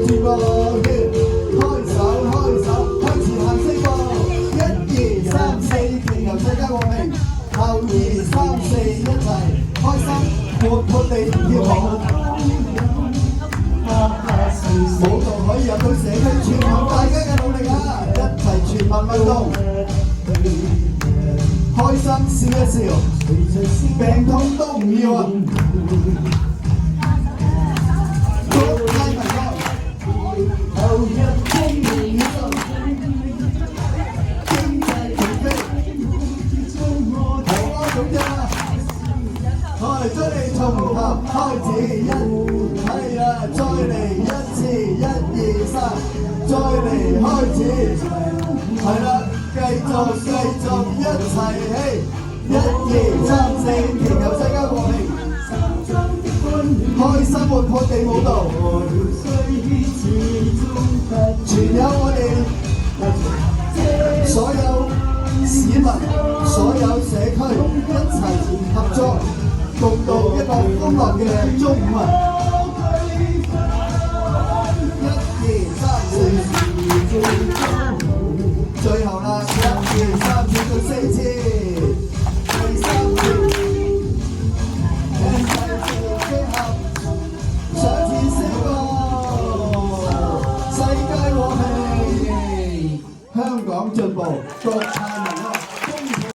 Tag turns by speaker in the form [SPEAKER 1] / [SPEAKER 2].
[SPEAKER 1] 住個圈，開手開手，向前行4步，1、2、3、4，祈求世界和平。後2、3、4，一齊開心活潑地跳舞。舞蹈可以入到社區，全憑大家嘅努力啊！一齊全民運動，開心笑一笑，病痛都唔要啊！祝大家後日風雨生，經濟起飛，平安總之啊！再嚟從頭開始係啊，再嚟一次，1、2、3，再嚟開始，係啦，繼續一齊起，1、2、3、4，祈求世界和平，開心活潑地舞蹈，全有我哋所有市民、所有社區一齊合作。共度一個歡樂嘅中午啊！1、2、3、4，最後啦！1、2、3、4到4次，第3次，人齊齊結合，上天寫歌，世界和平，香港進步，國策。